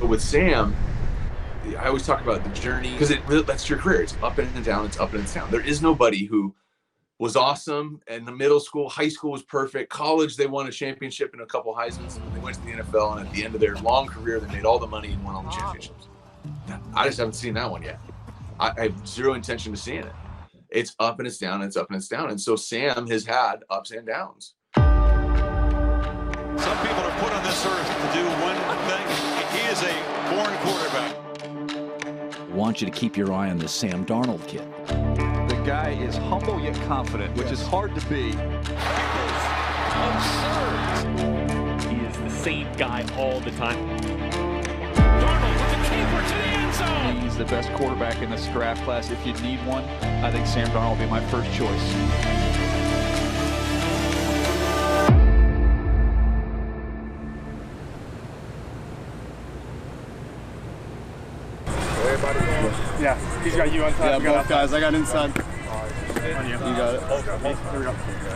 with Sam, I always talk about the journey because that's your career. It's up and down. It's up and it's down. There is nobody who was awesome, and the middle school, high school was perfect. College, they won a championship and a couple Heismans, and then they went to the NFL, and at the end of their long career, they made all the money and won all the championships. I just haven't seen that one yet. I have zero intention of seeing it. It's up and it's down, and it's up and it's down. And so Sam has had ups and downs. Some people are put on this earth to do one thing. He is a born quarterback. I want you to keep your eye on this Sam Darnold kid. The guy is humble yet confident, which is hard to be. Absurd. He is the same guy all the time. Darnold with the keeper to the end zone. He's the best quarterback in this draft class. If you need one, I think Sam Darnold will be my first choice. Yeah, he's got you on top. Yeah, both guys. I got inside. You got it. Here we go.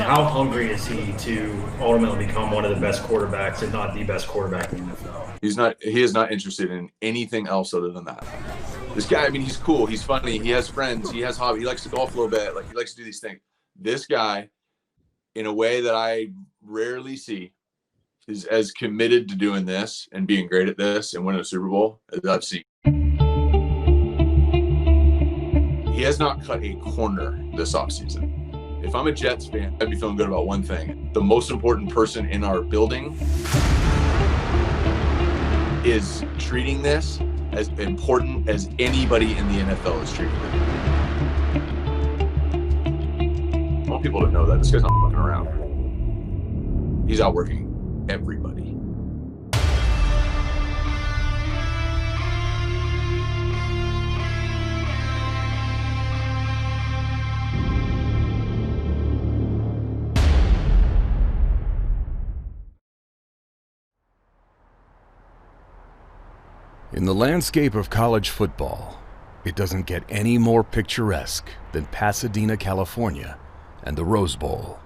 How hungry is he to ultimately become one of the best quarterbacks, if not the best quarterback in the NFL? He is not interested in anything else other than that. This guy, I mean, he's cool. He's funny. He has friends. He has hobby. He likes to golf a little bit. Like, he likes to do these things. This guy, in a way that I rarely see, is as committed to doing this and being great at this and winning a Super Bowl as I've seen. He has not cut a corner this offseason. If I'm a Jets fan, I'd be feeling good about one thing. The most important person in our building is treating this as important as anybody in the NFL is treating it. I want people to know that this guy's not fucking around. He's outworking everybody. In the landscape of college football, it doesn't get any more picturesque than Pasadena, California, and the Rose Bowl.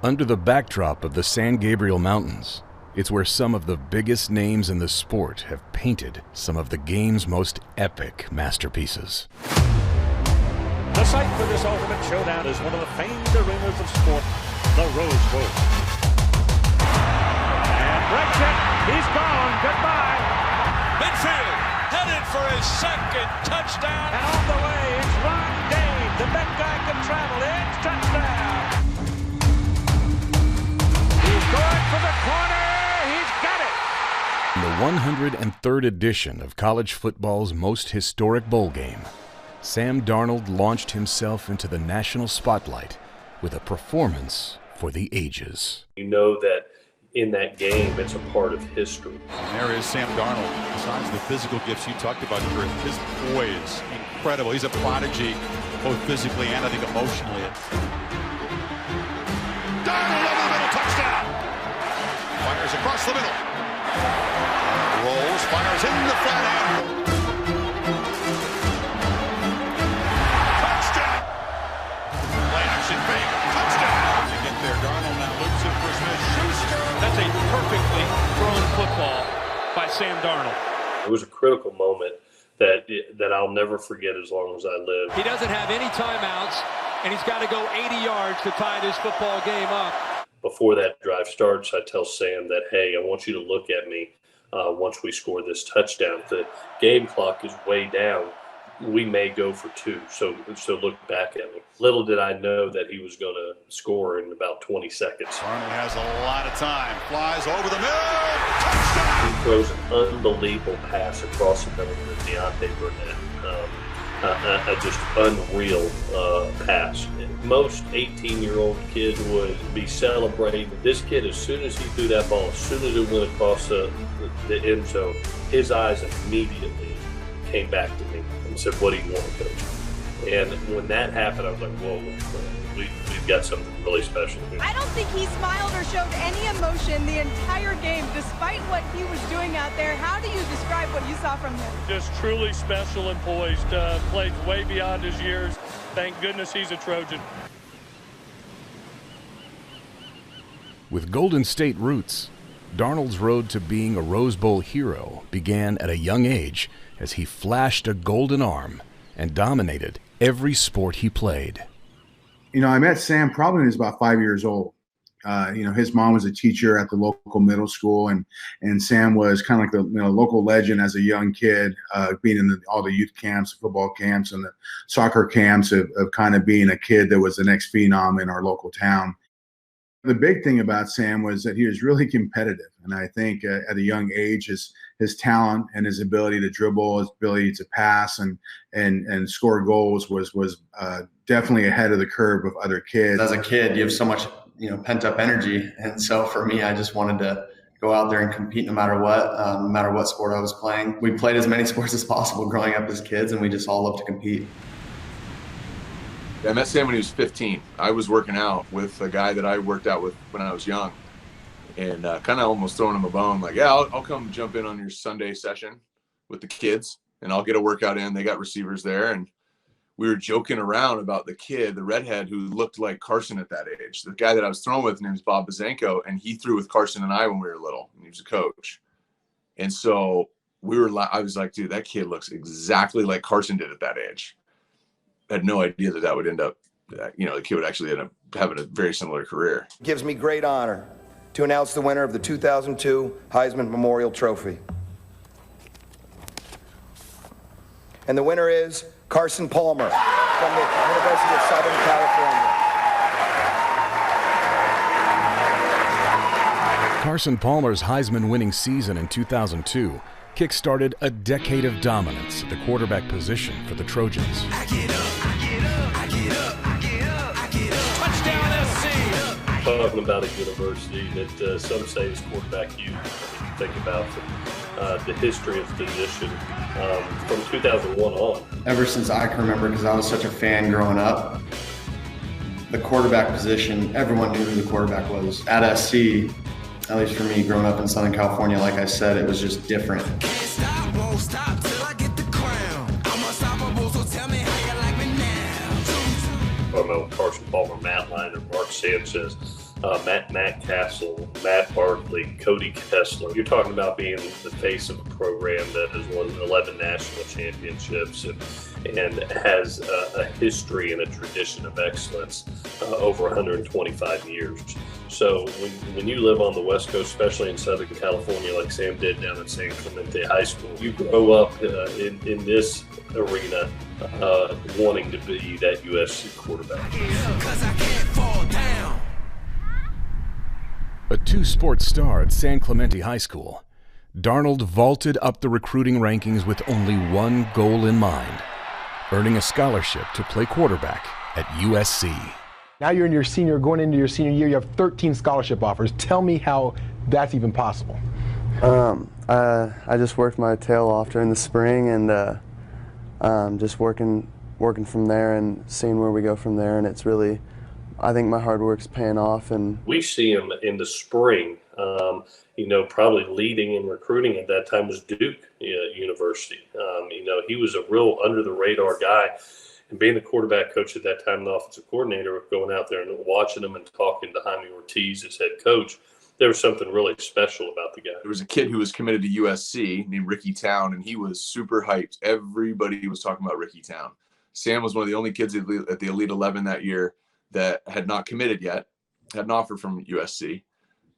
Under the backdrop of the San Gabriel Mountains, it's where some of the biggest names in the sport have painted some of the game's most epic masterpieces. The site for this ultimate showdown is one of the famed arenas of sport, the Rose Bowl. And breaks it. He's gone. Goodbye. Midfield, headed for his second touchdown. And on the way, it's Ron Dane. The big guy can travel. It's touchdown. He's going for the corner. He's got it. In the 103rd edition of college football's most historic bowl game, Sam Darnold launched himself into the national spotlight with a performance for the ages. You know that in that game, it's a part of history. And there is Sam Darnold. Besides the physical gifts you talked about, his poise, incredible. He's a prodigy, both physically and I think emotionally. Darnold over the middle, touchdown! Fires across the middle. Rolls, fires in the front end. Touchdown! Play action fake, touchdown! To get there, Darnold now loops it for Smith-Schuster. That's a perfectly thrown football by Sam Darnold. It was a critical moment that I'll never forget as long as I live. He doesn't have any timeouts, and he's got to go 80 yards to tie this football game up. Before that drive starts, I tell Sam that, hey, I want you to look at me once we score this touchdown. The game clock is way down. We may go for two, so look back at me. Little did I know that he was going to score in about 20 seconds. Darnold has a lot of time. Flies over the middle. Touchdown! He throws an unbelievable pass across the middle to Deontay Burnett. A just unreal pass. Most 18-year-old kid would be celebrating. This kid, as soon as he threw that ball, as soon as it went across the end zone, his eyes immediately came back to me and said, "What do you want, Coach?" And when that happened, I was like, whoa, we've got something really special here. I don't think he smiled or showed any emotion the entire game, despite what he was doing out there. How do you describe what you saw from him? Just truly special and poised. Played way beyond his years. Thank goodness he's a Trojan. With Golden State roots, Darnold's road to being a Rose Bowl hero began at a young age as he flashed a golden arm and dominated every sport he played. You know, I met Sam probably when he was about 5 years old. You know, his mom was a teacher at the local middle school, and Sam was kind of like the local legend as a young kid, being in all the youth camps, football camps, and the soccer camps of kind of being a kid that was the next phenom in our local town. The big thing about Sam was that he was really competitive, and I think at a young age, his talent and his ability to dribble, his ability to pass and score goals was definitely ahead of the curve of other kids. As a kid, you have so much pent up energy, and so for me, I just wanted to go out there and compete no matter what sport I was playing. We played as many sports as possible growing up as kids, and we just all loved to compete. I met Sam when he was 15. I was working out with a guy that I worked out with when I was young, and kind of almost throwing him a bone, like, yeah, I'll come jump in on your Sunday session with the kids, and I'll get a workout in. They got receivers there, and we were joking around about the kid, the redhead, who looked like Carson at that age. The guy that I was throwing with, his name is Bob Bazanko, and he threw with Carson and I when we were little, and he was a coach. And so I was like, dude, that kid looks exactly like Carson did at that age. I had no idea that would end up, the kid would actually end up having a very similar career. It gives me great honor to announce the winner of the 2002 Heisman Memorial Trophy. And the winner is Carson Palmer from the University of Southern California. Carson Palmer's Heisman-winning season in 2002 kick-started a decade of dominance at the quarterback position for the Trojans. Talking about a university that some say is quarterback youth. Think about the history of the position from 2001 on. Ever since I can remember, because I was such a fan growing up, the quarterback position, everyone knew who the quarterback was. At SC, at least for me, growing up in Southern California, like I said, it was just different. Carson Palmer, Matt Liner, Mark Sanchez, Matt Castle, Matt Barkley, Cody Kessler. You're talking about being the face of a program that has won 11 national championships and has a history and a tradition of excellence over 125 years. So when you live on the West Coast, especially in Southern California, like Sam did down at San Clemente High School, you grow up in this arena wanting to be that USC quarterback. A two-sport star at San Clemente High School, Darnold vaulted up the recruiting rankings with only one goal in mind: earning a scholarship to play quarterback at USC. Now you're going into your senior year, you have 13 scholarship offers. Tell me how that's even possible. I just worked my tail off during the spring, and just working from there and seeing where we go from there. And it's really, I think my hard work's paying off. And we see him in the spring. Probably leading in recruiting at that time was Duke University. He was a real under the radar guy. And being the quarterback coach at that time, and the offensive coordinator, going out there and watching him and talking to Jaime Ortiz as head coach, there was something really special about the guy. There was a kid who was committed to USC named Ricky Town, and he was super hyped. Everybody was talking about Ricky Town. Sam was one of the only kids at the Elite 11 that year that had not committed yet, had an offer from USC.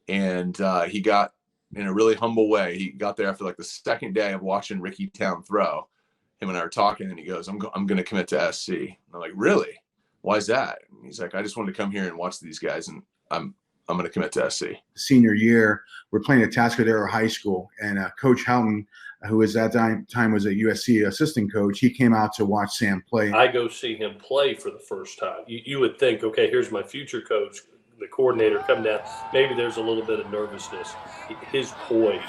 And he got, in a really humble way, he got there after like the second day of watching Ricky Town throw. Him and I were talking, and he goes, I'm going to commit to SC. And I'm like, really? Why is that? And he's like, I just wanted to come here and watch these guys, and I'm going to commit to SC. Senior year, we're playing at Tascadero High School, and Coach Houghton, who was at that time was a USC assistant coach, he came out to watch Sam play. I go see him play for the first time. You would think, okay, here's my future coach, the coordinator come down. Maybe there's a little bit of nervousness. His poise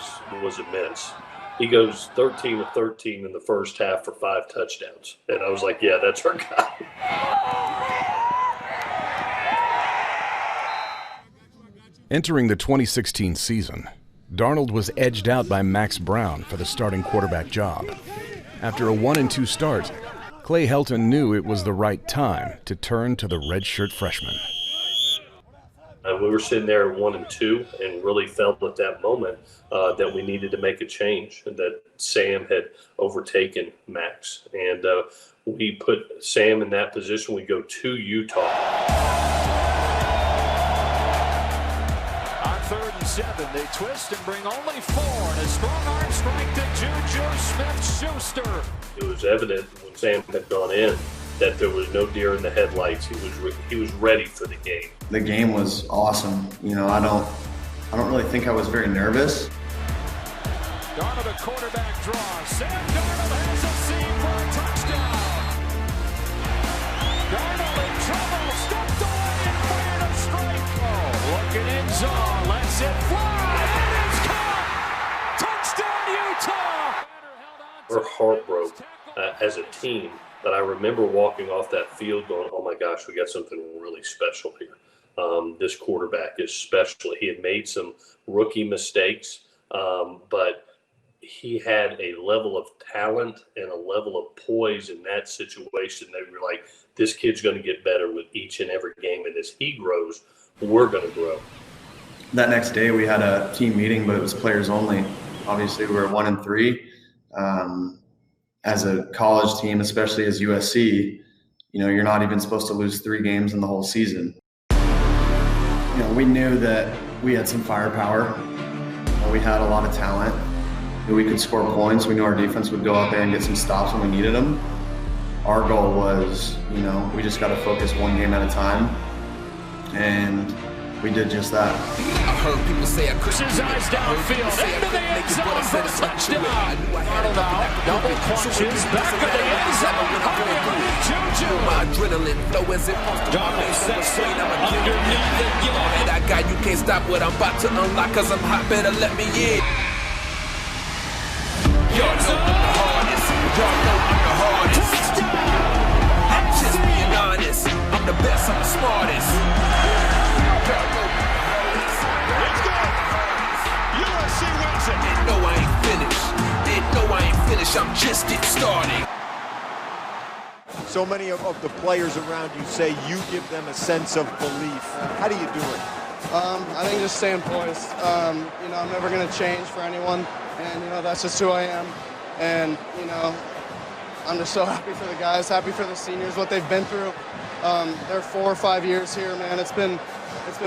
was immense. He goes 13 of 13 in the first half for 5 touchdowns. And I was like, yeah, that's our guy. Entering the 2016 season, Darnold was edged out by Max Brown for the starting quarterback job. After a 1-2 start, Clay Helton knew it was the right time to turn to the redshirt freshman. And we were sitting there at 1-2 and really felt at that moment that we needed to make a change, and that Sam had overtaken Max. And we put Sam in that position. We go to Utah. On 3rd and 7, they twist and bring only 4. And a strong arm strike to Juju Smith-Schuster. It was evident when Sam had gone in that there was no deer in the headlights. He was ready for the game. The game was awesome. You know, I don't really think I was very nervous. Darnold, a quarterback draw. Sam Darnold has a seam for a touchdown. Darnold in trouble, stepped away and fired a strike. Oh, looking in zone, lets it fly, and it's caught. Touchdown, Utah. Our heart broke as a team. But I remember walking off that field going, oh my gosh, we got something really special here. This quarterback is special. He had made some rookie mistakes, but he had a level of talent and a level of poise in that situation that we were like, this kid's going to get better with each and every game. And as he grows, we're going to grow. That next day we had a team meeting, but it was players only. Obviously we were 1-3. As a college team, especially as USC, you know, you're not even supposed to lose 3 games in the whole season. You know, we knew that we had some firepower. We had a lot of talent. We could score points. We knew our defense would go up there and get some stops when we needed them. Our goal was, you know, we just got to focus one game at a time. And we did just that. I heard people say I couldn't. His eyes downfield, into the end zone for a touchdown. Darnold out, double clutches, back of the end zone. Juju. My adrenaline flow as it wants to. Darnold sets up underneath again. And I got you can't stop what I'm about to unlock, cause I'm hot, better let me in. Y'all know I'm the hardest. Y'all know I'm the hardest. I'm just being honest. I'm the best, I'm the smartest. No, I ain't finished. Didn't know I ain't finished. I'm just getting started. So many of the players around you say you give them a sense of belief. How do you do it? I think just staying poised. You know, I'm never going to change for anyone, and you know that's just who I am. And you know, I'm just so happy for the guys, happy for the seniors, what they've been through. They're 4 or 5 years here, man. It's been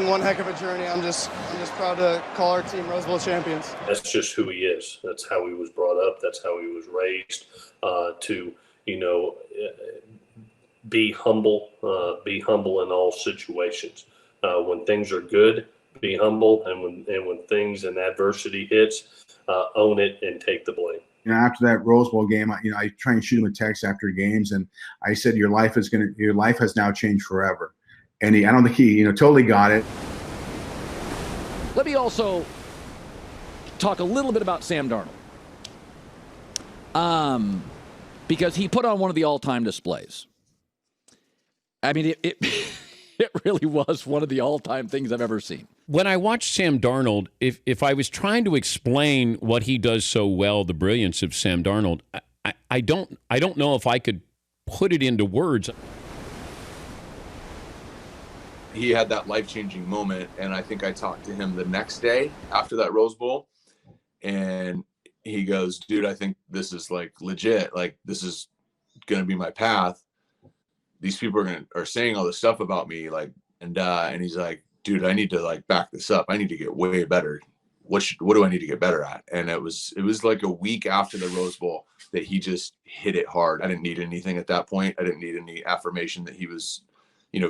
one heck of a journey. I'm just proud to call our team Rose Bowl champions. That's just who he is. That's how he was brought up. That's how he was raised. To, you know, be humble in all situations. When things are good, be humble, and when things and adversity hits, own it and take the blame. You know, after that Rose Bowl game, I try and shoot him a text after games, and I said, your life has now changed forever. And I don't think he, totally got it. Let me also talk a little bit about Sam Darnold. Because he put on one of the all-time displays. I mean, it really was one of the all-time things I've ever seen. When I watched Sam Darnold, if I was trying to explain what he does so well, the brilliance of Sam Darnold, I don't know if I could put it into words. He had that life-changing moment, and I think I talked to him the next day after that Rose Bowl, and he goes, dude, I think this is like legit. Like, this is going to be my path. These people are saying all this stuff about me, like, and he's like, dude, I need to like back this up. I need to get way better. What do I need to get better at? And it was like a week after the Rose Bowl that he just hit it hard. I didn't need anything at that point. I didn't need any affirmation that he was,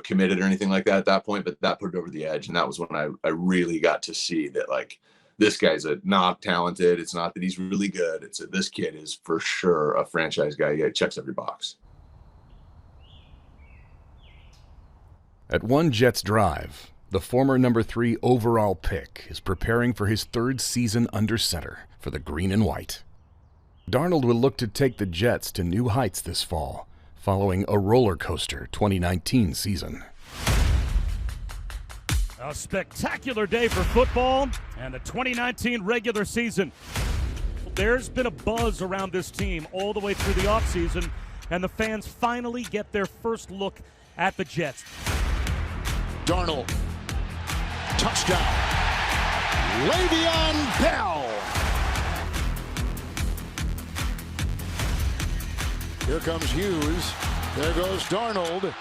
committed or anything like that at that point, but that put it over the edge. And that was when I really got to see that, like, this guy's not talented. It's not that he's really good. This kid is for sure a franchise guy. Yeah, he checks every box. At one Jets drive, the former number 3 overall pick is preparing for his 3rd season under center for the green and white. Darnold will look to take the Jets to new heights this fall, following a roller coaster 2019 season. A spectacular day for football and the 2019 regular season. There's been a buzz around this team all the way through the offseason, and the fans finally get their first look at the Jets. Darnold touchdown. Le'Veon Bell. Here comes Hughes. There goes Darnold.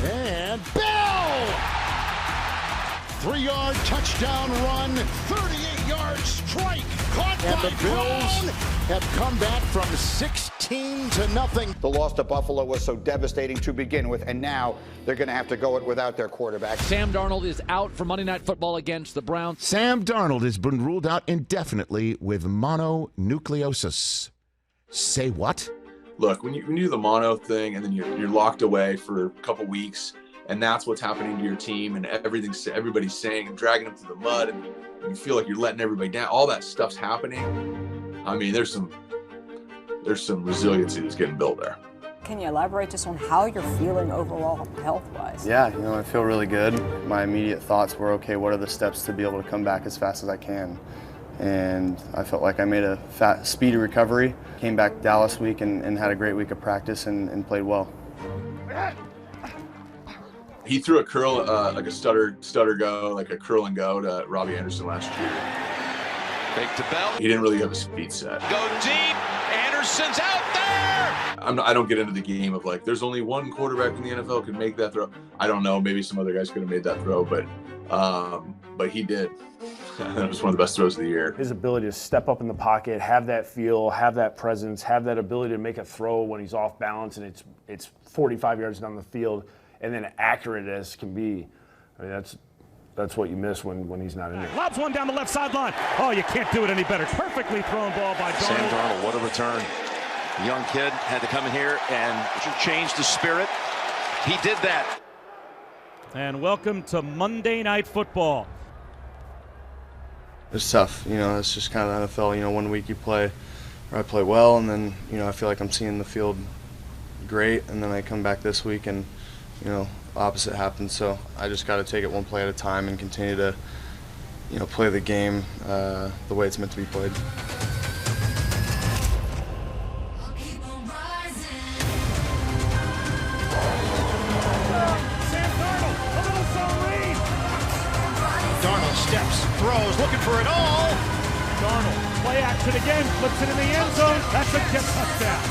And Bell! 3-yard touchdown run, 38-yard strike, caught by the Bills have come back from 16 to nothing. The loss to Buffalo was so devastating to begin with, and now they're going to have to go it without their quarterback. Sam Darnold is out for Monday Night Football against the Browns. Sam Darnold has been ruled out indefinitely with mononucleosis. Say what? Look, when you do the mono thing and then you're locked away for a couple weeks, and that's what's happening to your team, and everybody's saying and dragging them through the mud, and you feel like you're letting everybody down. All that stuff's happening. I mean, there's some resiliency that's getting built there. Can you elaborate just on how you're feeling overall health-wise? Yeah, I feel really good. My immediate thoughts were, okay, what are the steps to be able to come back as fast as I can? And I felt like I made a speedy recovery. Came back Dallas week and had a great week of practice and played well. He threw a curl, like a stutter go, like a curl and go to Robbie Anderson last year. Fake to Bell. He didn't really have a speed set. Go deep. Anderson's out there. I don't get into the game of like, there's only one quarterback in the NFL can make that throw. I don't know. Maybe some other guys could have made that throw, but he did. That was one of the best throws of the year. His ability to step up in the pocket, have that feel, have that presence, have that ability to make a throw when he's off balance and it's 45 yards down the field, and then accurate as can be. I mean, that's what you miss when he's not in there. Lobs one down the left sideline. Oh, you can't do it any better. Perfectly thrown ball by Darnold. Sam Darnold, what a return. The young kid had to come in here and change the spirit. He did that. And welcome to Monday Night Football. It's tough, it's just kind of NFL, 1 week you play, or I play well, and then, I feel like I'm seeing the field great, and then I come back this week and, opposite happens. So I just got to take it one play at a time and continue to, play the game the way it's meant to be played. Steps, throws, looking for it all. Darnold, play action again, flips it in the end zone. That's a touchdown.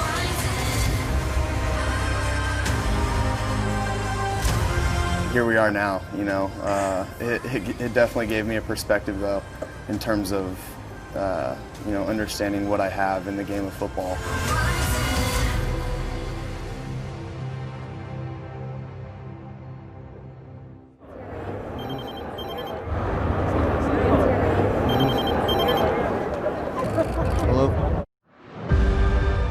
Here we are now, it definitely gave me a perspective though, in terms of, understanding what I have in the game of football.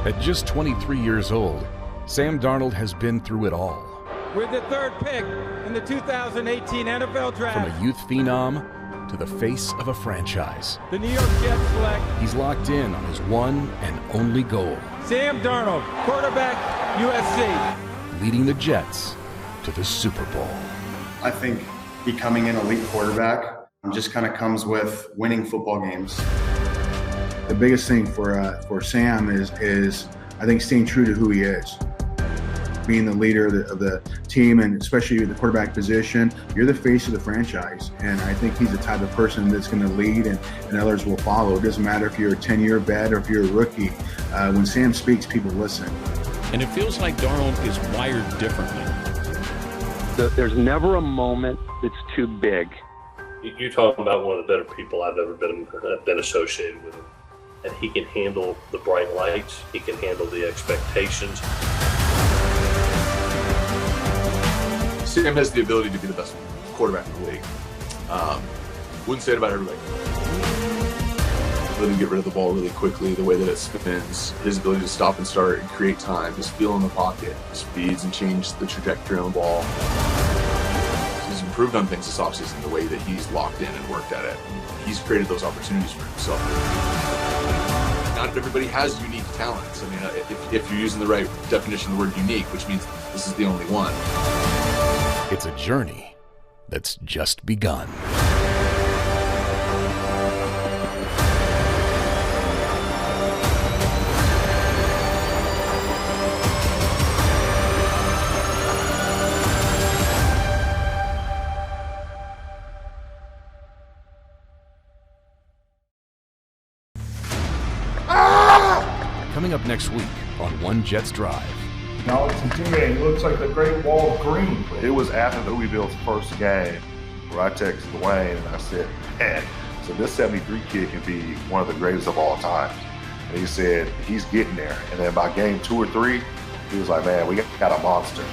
At just 23 years old, Sam Darnold has been through it all. With the third pick in the 2018 NFL Draft. From a youth phenom to the face of a franchise. The New York Jets select. He's locked in on his one and only goal. Sam Darnold, quarterback, USC. Leading the Jets to the Super Bowl. I think becoming an elite quarterback just kind of comes with winning football games. The biggest thing for Sam is I think staying true to who he is. Being the leader of the team, and especially with the quarterback position, you're the face of the franchise. And I think he's the type of person that's going to lead and others will follow. It doesn't matter if you're a 10-year vet or if you're a rookie. When Sam speaks, people listen. And it feels like Darnold is wired differently. There's never a moment that's too big. You're talking about one of the better people I've ever been associated with him. And he can handle the bright lights. He can handle the expectations. Sam has the ability to be the best quarterback in the league. Wouldn't say it about everybody. His ability to get rid of the ball really quickly, the way that it spins, his ability to stop and start and create time, his feel in the pocket, his speeds and change the trajectory on the ball. He's improved on things this offseason, the way that he's locked in and worked at it. He's created those opportunities for himself. Not everybody has unique talents. I mean, if you're using the right definition of the word unique, which means this is the only one. It's a journey that's just begun. Coming up next week on One Jets Drive. Now it's intimidating. It looks like the Great Wall of Green. It was after Louisville's first game where I texted Dwayne and I said, man, so this 73 kid can be one of the greatest of all time. And he said, he's getting there. And then by game 2 or 3, he was like, man, we got a monster.